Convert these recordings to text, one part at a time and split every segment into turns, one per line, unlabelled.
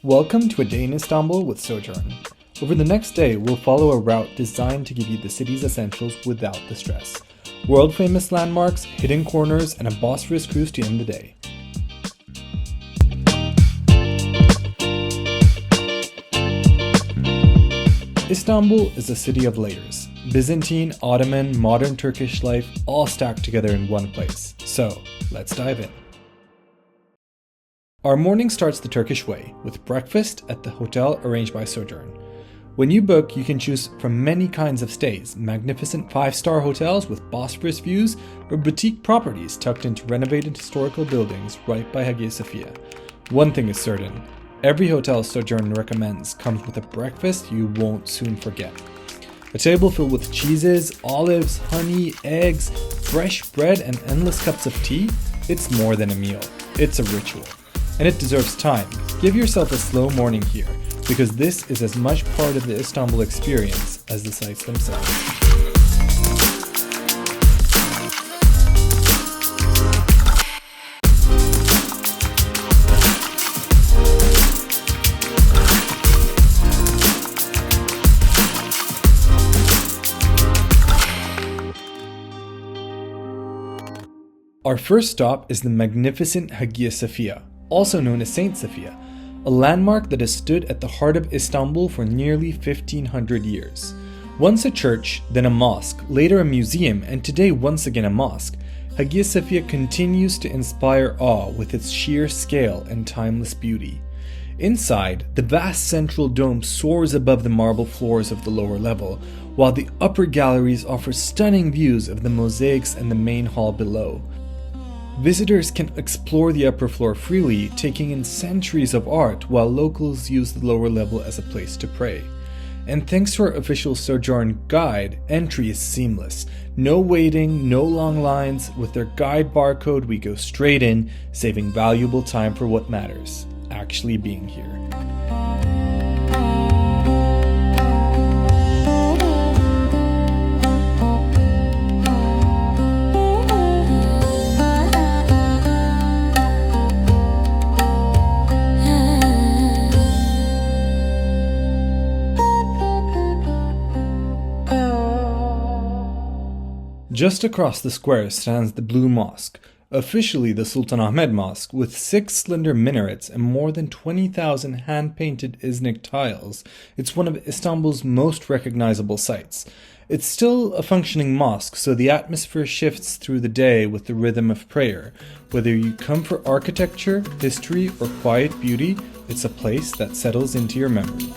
Welcome to a day in Istanbul with Sojourn. Over the next day, we'll follow a route designed to give you the city's essentials without the stress. World-famous landmarks, hidden corners, and a Bosphorus cruise to end the day. Istanbul is a city of layers. Byzantine, Ottoman, modern Turkish life all stacked together in one place. So, let's dive in. Our morning starts the Turkish way, with breakfast at the hotel arranged by Sojourn. When you book, you can choose from many kinds of stays, magnificent 5-star hotels with Bosphorus views, or boutique properties tucked into renovated historical buildings right by Hagia Sophia. One thing is certain, every hotel Sojourn recommends comes with a breakfast you won't soon forget. A table filled with cheeses, olives, honey, eggs, fresh bread, and endless cups of tea, it's more than a meal, it's a ritual. And it deserves time. Give yourself a slow morning here, because this is as much part of the Istanbul experience as the sights themselves. Our first stop is the magnificent Hagia Sophia, also known as Saint Sophia, a landmark that has stood at the heart of Istanbul for nearly 1500 years. Once a church, then a mosque, later a museum, and today once again a mosque, Hagia Sophia continues to inspire awe with its sheer scale and timeless beauty. Inside, the vast central dome soars above the marble floors of the lower level, while the upper galleries offer stunning views of the mosaics and the main hall below. Visitors can explore the upper floor freely, taking in centuries of art, while locals use the lower level as a place to pray. And thanks to our official Sojourn guide, entry is seamless. No waiting, no long lines. With their guide barcode, we go straight in, saving valuable time for what matters, actually being here. Just across the square stands the Blue Mosque, officially the Sultanahmet Mosque, with 6 slender minarets and more than 20,000 hand-painted Iznik tiles. It's one of Istanbul's most recognizable sights. It's still a functioning mosque, so the atmosphere shifts through the day with the rhythm of prayer. Whether you come for architecture, history, or quiet beauty, it's a place that settles into your memory.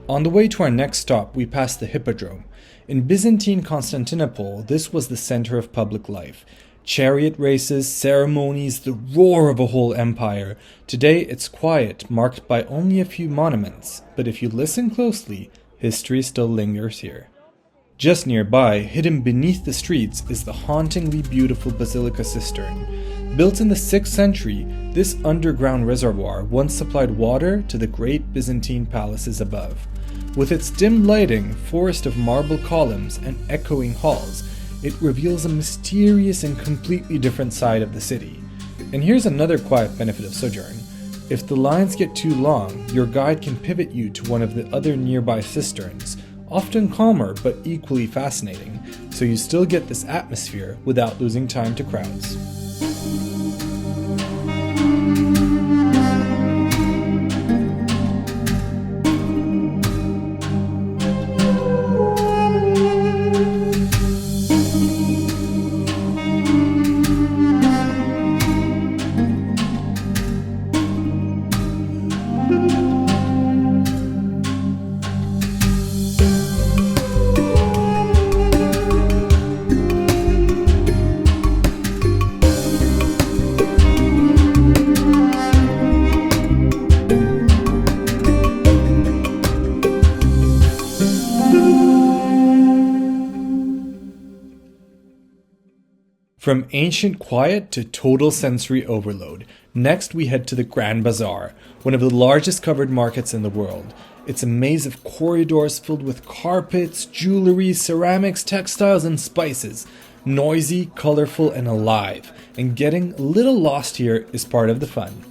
On the way to our next stop, we pass the Hippodrome. In Byzantine Constantinople, this was the center of public life. Chariot races, ceremonies, the roar of a whole empire. Today, it's quiet, marked by only a few monuments. But if you listen closely, history still lingers here. Just nearby, hidden beneath the streets, is the hauntingly beautiful Basilica Cistern. Built in the 6th century, this underground reservoir once supplied water to the great Byzantine palaces above. With its dim lighting, forest of marble columns, and echoing halls, it reveals a mysterious and completely different side of the city. And here's another quiet benefit of Sojourn. If the lines get too long, your guide can pivot you to one of the other nearby cisterns, often calmer but equally fascinating, so you still get this atmosphere without losing time to crowds. From ancient quiet to total sensory overload. Next, we head to the Grand Bazaar, one of the largest covered markets in the world. It's a maze of corridors filled with carpets, jewelry, ceramics, textiles, and spices. Noisy, colorful, and alive. And getting a little lost here is part of the fun.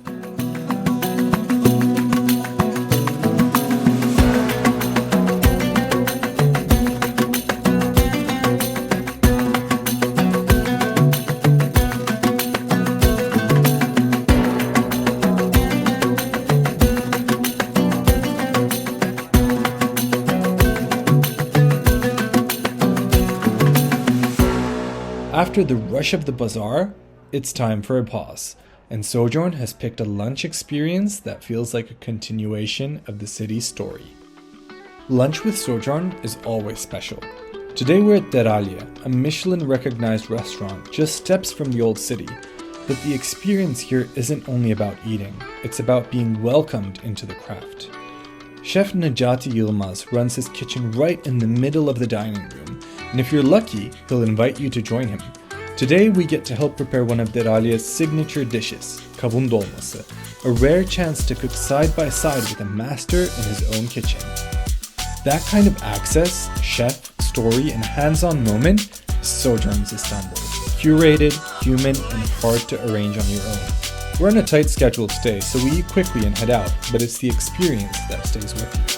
After the rush of the bazaar, it's time for a pause, and Sojourn has picked a lunch experience that feels like a continuation of the city's story. Lunch with Sojourn is always special. Today we're at Deraliye, a Michelin-recognized restaurant just steps from the old city. But the experience here isn't only about eating, it's about being welcomed into the craft. Chef Necati Yilmaz runs his kitchen right in the middle of the dining room, and if you're lucky, he'll invite you to join him. Today we get to help prepare one of Deraliye's signature dishes, kavun dolması, a rare chance to cook side by side with a master in his own kitchen. That kind of access, chef, story, and hands-on moment is Sojourn's Istanbul. Curated, human, and hard to arrange on your own. We're on a tight schedule today, so we eat quickly and head out, but it's the experience that stays with you.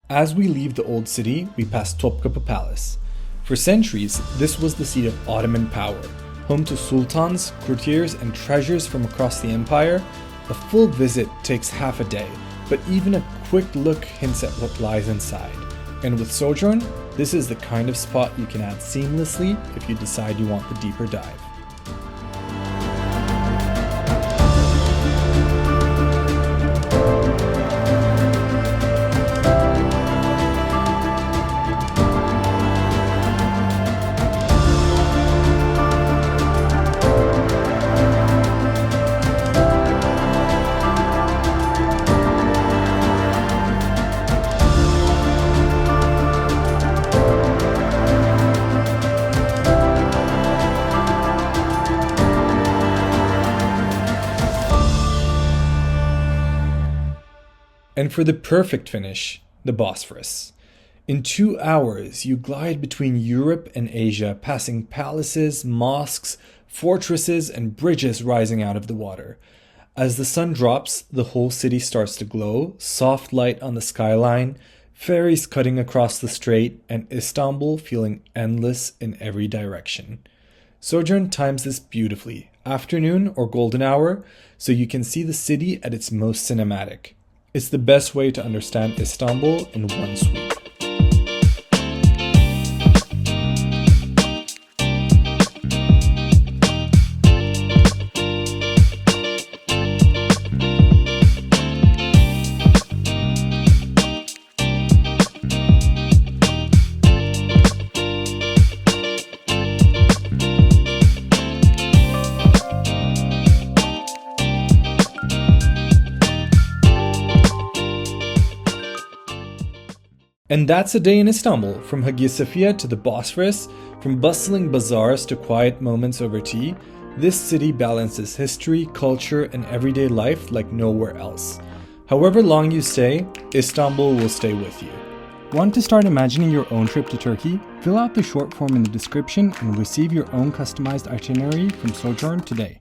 As we leave the old city, we pass Topkapa Palace. For centuries, this was the seat of Ottoman power, home to sultans, courtiers, and treasures from across the empire. A full visit takes half a day, but even a quick look hints at what lies inside. And with Sojourn, this is the kind of spot you can add seamlessly if you decide you want the deeper dive. And for the perfect finish, the Bosphorus. In 2 hours, you glide between Europe and Asia, passing palaces, mosques, fortresses, and bridges rising out of the water. As the sun drops, the whole city starts to glow, soft light on the skyline, ferries cutting across the strait, and Istanbul feeling endless in every direction. Sojourn times this beautifully, afternoon or golden hour, so you can see the city at its most cinematic. It's the best way to understand Istanbul in one sweep. And that's a day in Istanbul, from Hagia Sophia to the Bosphorus, from bustling bazaars to quiet moments over tea. This city balances history, culture, and everyday life like nowhere else. However long you stay, Istanbul will stay with you. Want to start imagining your own trip to Turkey? Fill out the short form in the description and receive your own customized itinerary from Sojourn today.